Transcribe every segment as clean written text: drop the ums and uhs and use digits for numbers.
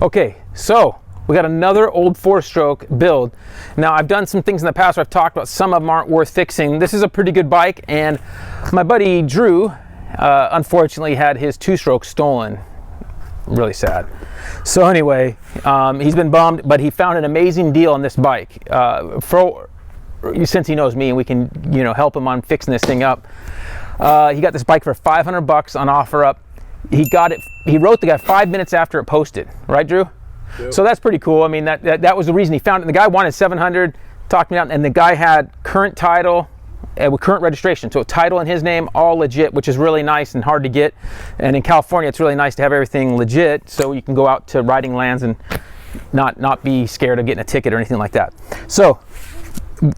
Okay, so we got another old 4-stroke build. Now, I've done some things in the past where I've talked about some of them aren't worth fixing. This is a pretty good bike, and my buddy Drew unfortunately had his 2-stroke stolen. Really sad. So anyway, he's been bummed, but he found an amazing deal on this bike. Since he knows me and we can, help him on fixing this thing up. He got this bike for $500 on OfferUp. He wrote the guy 5 minutes after it posted, right, Drew? Yep. So that's pretty cool. I mean, that was the reason he found it. And the guy wanted $700, talked me out, and the guy had current title with current registration. So title in his name, all legit, which is really nice and hard to get. And in California, it's really nice to have everything legit, so you can go out to riding lands and not be scared of getting a ticket or anything like that. So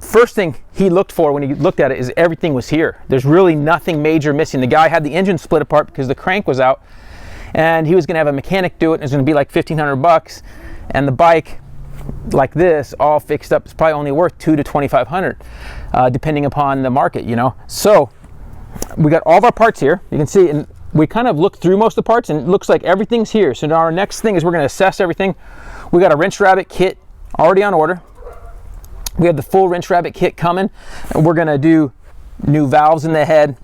first thing he looked for when he looked at it is everything was here. There's really nothing major missing. The guy had the engine split apart because the crank was out, and he was going to have a mechanic do it, and it was going to be like $1,500. And the bike, like this, all fixed up, is probably only worth $2,000 to $2,500, depending upon the market, So we got all of our parts here. You can see, and we kind of looked through most of the parts, and it looks like everything's here. So now our next thing is we're going to assess everything. We got a wrench rabbit kit already on order. We have the full wrench rabbit kit coming, and we're going to do new valves in the head,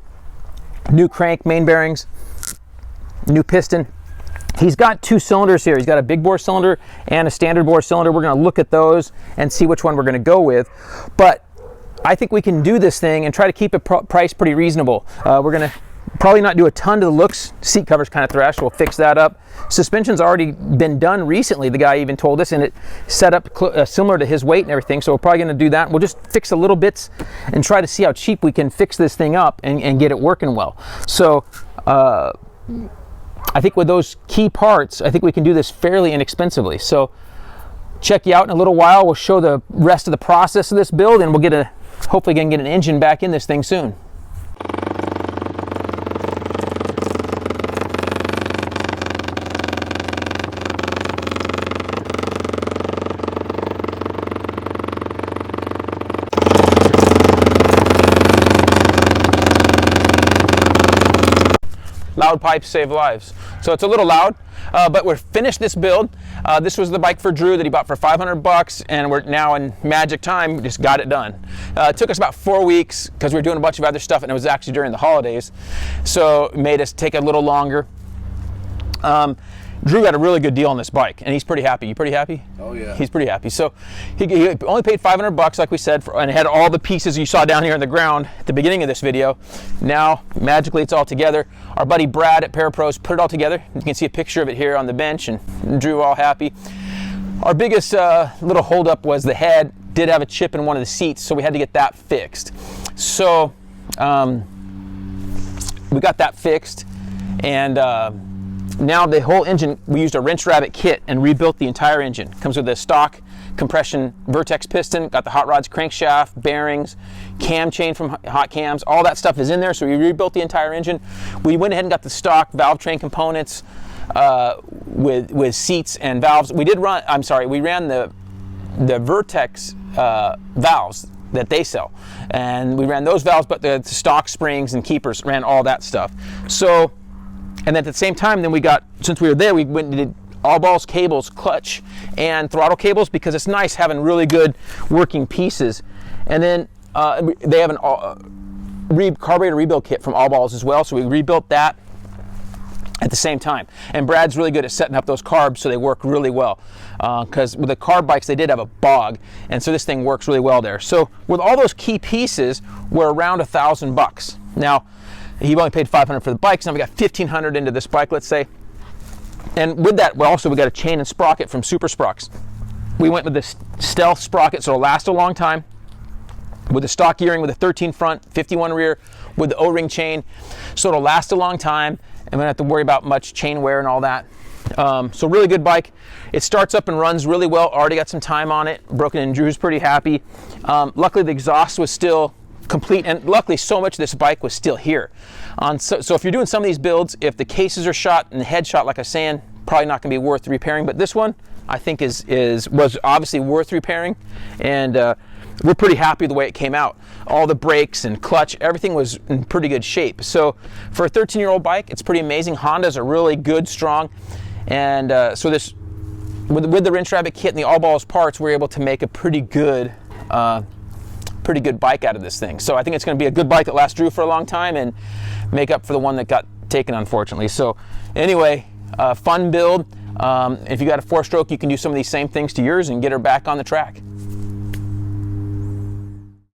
new crank, main bearings, new piston. He's got 2 cylinders here. He's got a big bore cylinder and a standard bore cylinder. We're going to look at those and see which one we're going to go with. But I think we can do this thing and try to keep it price pretty reasonable. We're going to probably not do a ton to the looks. Seat cover's kind of thrashed. We'll fix that up. Suspension's already been done recently. The guy even told us, and it set up similar to his weight and everything. So we're probably going to do that. We'll just fix the little bits and try to see how cheap we can fix this thing up and get it working well. So I think with those key parts, I think we can do this fairly inexpensively. So check you out in a little while. We'll show the rest of the process of this build, and we'll hopefully get an engine back in this thing soon. Loud pipes save lives. So it's a little loud, but we're finished this build. This was the bike for Drew that he bought for $500, and we're now in magic time, just got it done. It took us about 4 weeks because we were doing a bunch of other stuff, and it was actually during the holidays, so it made us take a little longer. Drew got a really good deal on this bike, and he's pretty happy. You pretty happy? Oh yeah. He's pretty happy. So he only paid $500, like we said, and had all the pieces you saw down here on the ground at the beginning of this video. Now, magically, it's all together. Our buddy Brad at Parapros put it all together. You can see a picture of it here on the bench, and Drew all happy. Our biggest little holdup was the head did have a chip in one of the seats, so we had to get that fixed. So we got that fixed, and now the whole engine, we used a wrench rabbit kit and rebuilt the entire engine. Comes with a stock compression Vertex piston, got the hot rods crankshaft, bearings, cam chain from Hot Cams, all that stuff is in there, so we rebuilt the entire engine. We went ahead and got the stock valve train components with seats and valves. We ran the Vertex valves that they sell, and we ran those valves, but the stock springs and keepers, ran all that stuff. So, and then at the same time, then since we were there, we went and did all balls, cables, clutch, and throttle cables, because it's nice having really good working pieces. And then they have an carburetor rebuild kit from All Balls as well, so we rebuilt that at the same time. And Brad's really good at setting up those carbs so they work really well, because with the carb bikes, they did have a bog, and so this thing works really well there. So with all those key pieces, we're around $1,000. Now, he only paid $500 for the bikes. Now we got $1,500 into this bike, let's say. And with that, we got a chain and sprocket from Super Sprox. We went with this Stealth sprocket, so it'll last a long time. With the stock gearing, with a 13 front, 51 rear, with the O-ring chain, so it'll last a long time, and we don't have to worry about much chain wear and all that. So really good bike. It starts up and runs really well. Already got some time on it. Broken in. Drew's pretty happy. Luckily, the exhaust was still complete, and luckily so much of this bike was still here. So if you're doing some of these builds, if the cases are shot and the head shot, like I was saying, probably not going to be worth repairing, but this one I think was obviously worth repairing, and we're pretty happy with the way it came out. All the brakes and clutch, everything was in pretty good shape. So for a 13-year-old bike, it's pretty amazing. Hondas are really good, strong, and so this with the Wrench Rabbit kit and the all balls parts, we're able to make a pretty good bike out of this thing. So I think it's going to be a good bike that lasts Drew for a long time and make up for the one that got taken, unfortunately. So anyway, fun build. If you got a 4-stroke, you can do some of these same things to yours and get her back on the track.